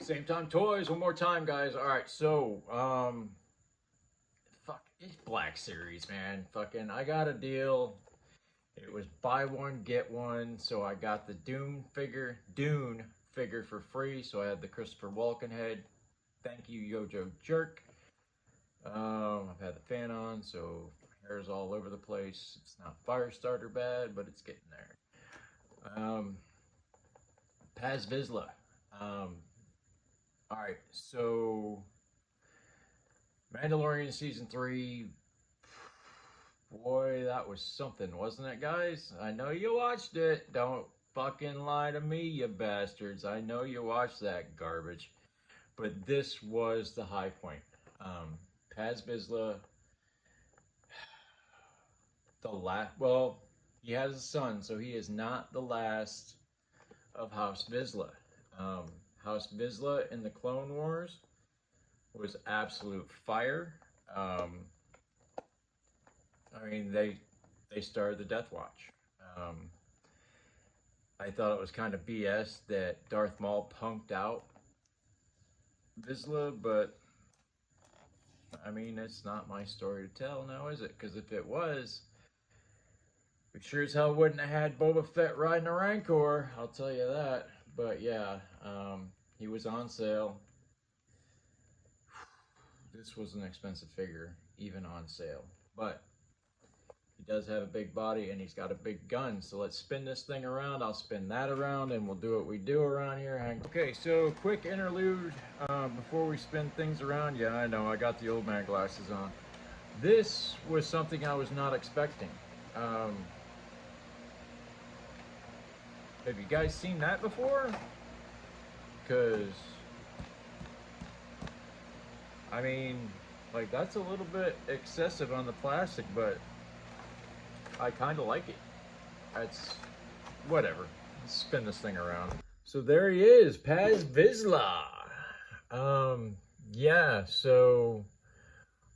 Same time toys, one more time, guys. All right, so fuck, it's Black Series, man. Fucking, I got a deal. It was buy one get one, so I got the Dune figure for free. So I had the Christopher Walken head. Thank you, Yojo Jerk. I've had the fan on, so hair's all over the place. It's not fire starter bad, but it's getting there. Paz Vizsla. All right, so Mandalorian season 3. Boy, that was something, wasn't it, guys? I know you watched it. Don't fucking lie to me, you bastards. I know you watched that garbage. But this was the high point. Paz Vizsla, well, he has a son, so he is not the last of House Vizsla. House Vizsla in the Clone Wars was absolute fire. I mean, they started the Death Watch. I thought it was kind of BS that Darth Maul punked out Vizsla, but I mean, it's not my story to tell now, is it? Because if it was, we sure as hell wouldn't have had Boba Fett riding a Rancor, I'll tell you that. But yeah, he was on sale. This was an expensive figure, even on sale. But he does have a big body and he's got a big gun. So let's spin this thing around. I'll spin that around and we'll do what we do around here. Okay, so quick interlude before we spin things around. Yeah, I know, I got the old man glasses on. This was something I was not expecting. Have you guys seen that before? Because, I mean, like, that's a little bit excessive on the plastic, but I kind of like it. That's whatever. Let's spin this thing around. So there he is, Paz Vizsla. Yeah, so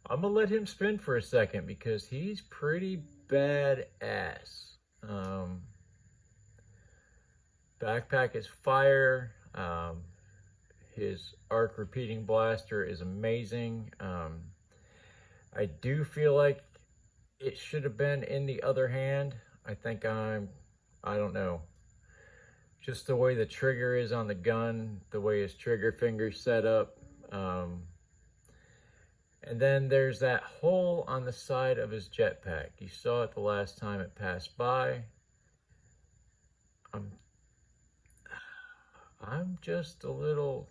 I'm gonna let him spin for a second because he's pretty badass. Backpack is fire. His arc repeating blaster is amazing. I do feel like it should have been in the other hand. I think I don't know. Just the way the trigger is on the gun, the way his trigger finger's set up. And then there's that hole on the side of his jetpack. You saw it the last time it passed by. I'm just a little,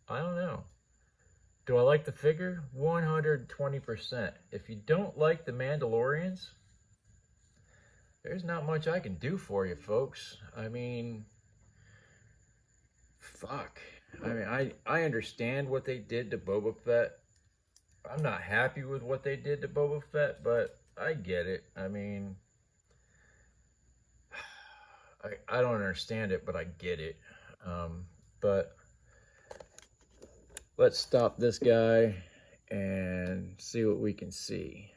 I don't know. Do I like the figure? 120%. If you don't like the Mandalorians, there's not much I can do for you, folks. I mean, fuck. I mean, I understand what they did to Boba Fett. I'm not happy with what they did to Boba Fett, but I get it. I mean, I don't understand it, but I get it. But let's stop this guy and see what we can see.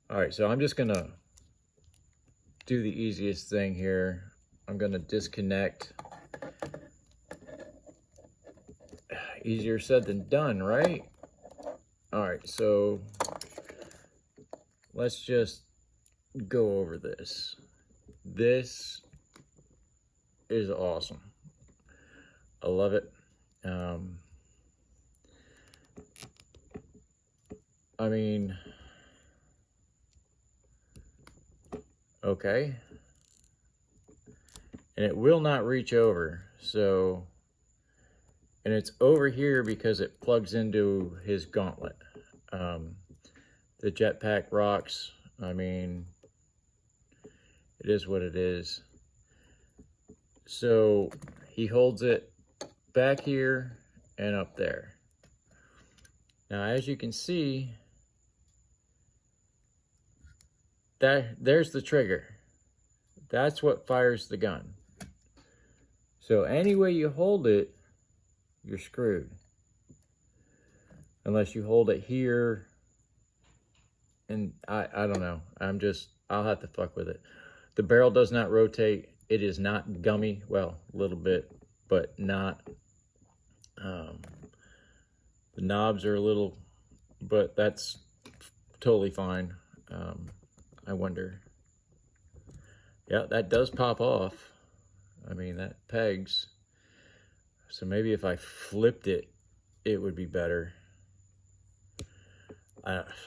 All right, so I'm just gonna do the easiest thing here. I'm gonna disconnect. Easier said than done, right? All right, so let's just go over this. This is awesome. I love it. I mean, okay. And it will not reach over. So, and it's over here because it plugs into his gauntlet. The jetpack rocks. I mean, it is what it is. So he holds it back here and up there. Now, as you can see, there's the trigger. That's what fires the gun. So any way you hold it, you're screwed. Unless you hold it here, and I don't know. I'll have to fuck with it. The barrel does not rotate. It is not gummy. Well, a little bit, but not The knobs are a little, but that's totally fine. I wonder. Yeah, that does pop off. I mean, that pegs. So maybe if I flipped it, it would be better.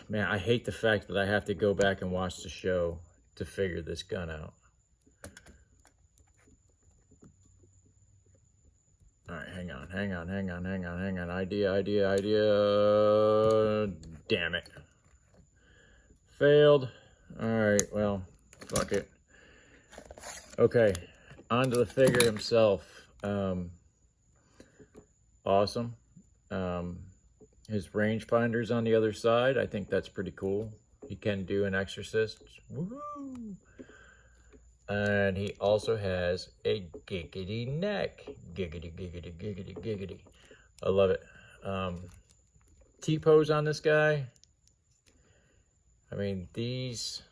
Man, I hate the fact that I have to go back and watch the show to figure this gun out. All right, hang on. Idea. Damn it. Failed. All right, well, fuck it. Okay, on to the figure himself. Awesome. His rangefinder's on the other side. I think that's pretty cool. He can do an exorcist. Woohoo! And he also has a giggity neck. Giggity. I love it. T-pose on this guy. I mean, these...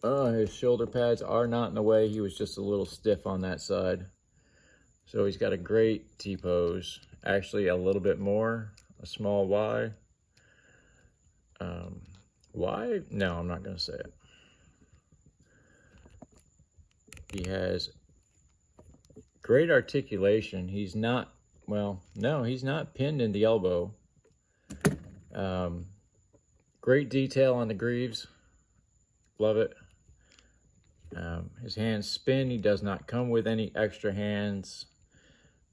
his shoulder pads are not in the way. He was just a little stiff on that side. So he's got a great T-pose. Actually, a little bit more. A small Y. Y? No, I'm not going to say it. He has great articulation. He's not, well, no, he's not pinned in the elbow. Great detail on the greaves. Love it. His hands spin. He does not come with any extra hands.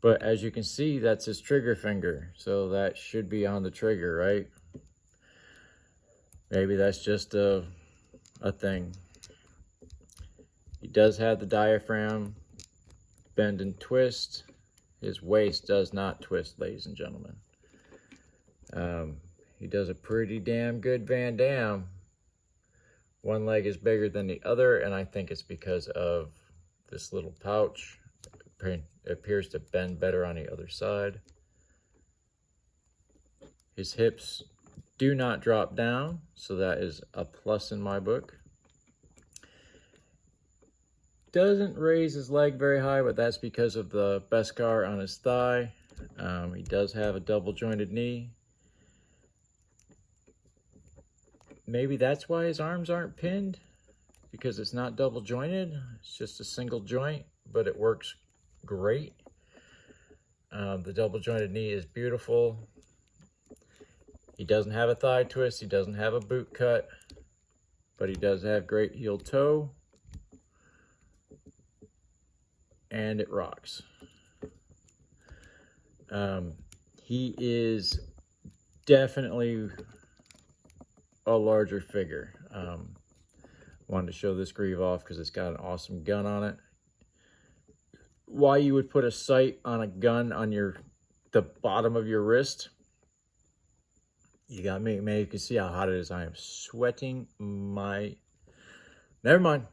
But as you can see, that's his trigger finger. So that should be on the trigger, right? Maybe that's just a thing. He does have the diaphragm bend and twist. His waist does not twist, ladies and gentlemen. He does a pretty damn good Van Damme. One leg is bigger than the other, and I think it's because of this little pouch. It appears to bend better on the other side. His hips do not drop down, so that is a plus in my book. Doesn't raise his leg very high, but that's because of the Beskar on his thigh. He does have a double jointed knee. Maybe that's why his arms aren't pinned, because it's not double jointed. It's just a single joint, but it works great. The double jointed knee is beautiful. He doesn't have a thigh twist. He doesn't have a boot cut, but he does have great heel toe. And it rocks. He is definitely a larger figure. Wanted to show this greave off because it's got an awesome gun on it. Why you would put a sight on a gun on the bottom of your wrist? You got me. Man, you can see how hot it is. I am sweating my... Never mind.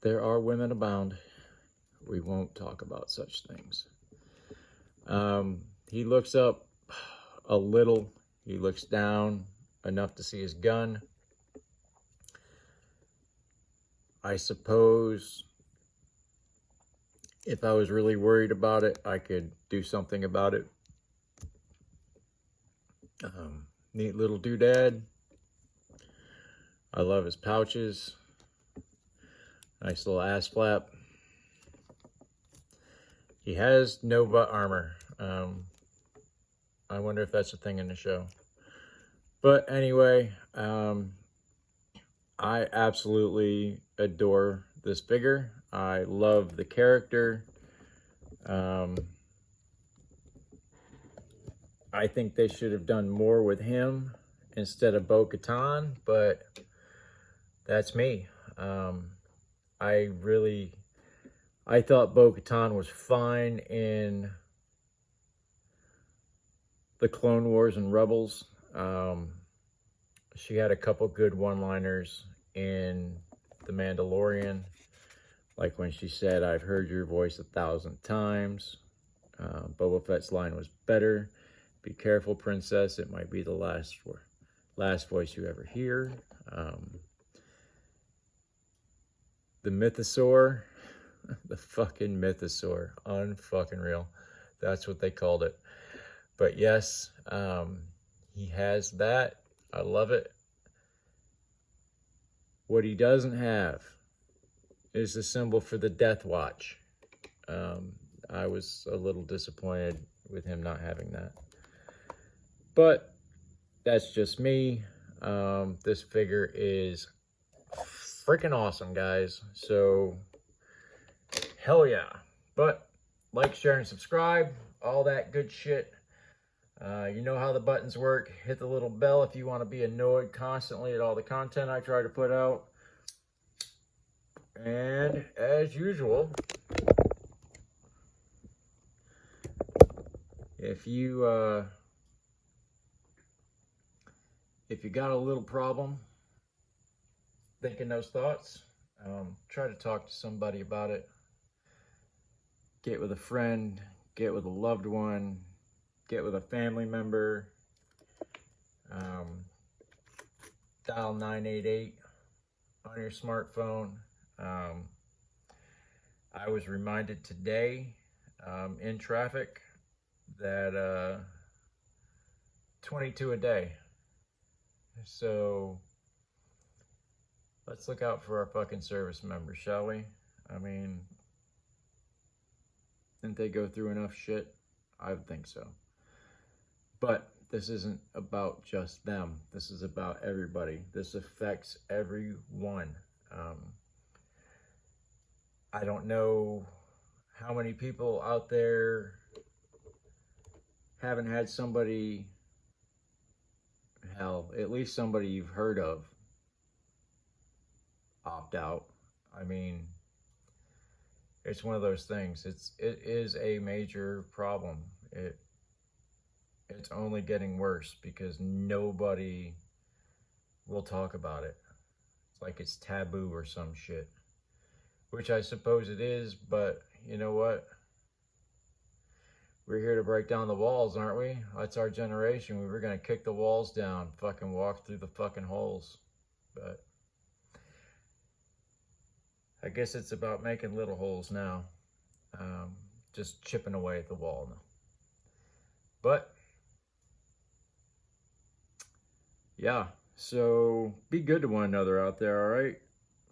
There are women abound. We won't talk about such things. He looks up a little. He looks down enough to see his gun. I suppose if I was really worried about it, I could do something about it. Neat little doodad. I love his pouches. Nice little ass flap. He has no butt armor. I wonder if that's a thing in the show. But anyway, I absolutely adore this figure. I love the character. I think they should have done more with him instead of Bo-Katan, but that's me. I thought Bo-Katan was fine in the Clone Wars and Rebels. She had a couple good one-liners in The Mandalorian, like when she said, "I've heard your voice 1,000 times." Boba Fett's line was better. "Be careful, princess. It might be the last voice you ever hear." The Mythosaur The fucking mythosaur. Unfucking real. That's what they called it. But yes, he has that. I love it. What he doesn't have is the symbol for the Death Watch. I was a little disappointed with him not having that. But that's just me. This figure is freaking awesome, guys. So, hell yeah. But, like, share, and subscribe. All that good shit. You know how the buttons work. Hit the little bell if you want to be annoyed constantly at all the content I try to put out. And, as usual, if you got a little problem thinking those thoughts, try to talk to somebody about it. Get with a friend, get with a loved one, get with a family member. Dial 988 on your smartphone. I was reminded today in traffic that 22 a day. So let's look out for our fucking service members, shall we? I mean, didn't they go through enough shit? I would think so. But this isn't about just them. This is about everybody. This affects everyone. I don't know how many people out there haven't had somebody, hell, at least somebody you've heard of, opt out. I mean, it's one of those things. It is a major problem. It's only getting worse because nobody will talk about it. It's like it's taboo or some shit, which I suppose it is, but you know what? We're here to break down the walls, aren't we? That's our generation. We were gonna kick the walls down, fucking walk through the fucking holes. But I guess it's about making little holes now. Just chipping away at the wall now. But yeah, so be good to one another out there, all right?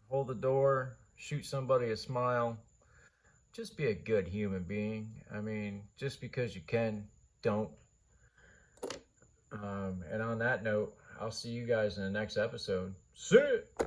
Hold the door, shoot somebody a smile. Just be a good human being. I mean, just because you can, don't. And on that note, I'll see you guys in the next episode. See ya!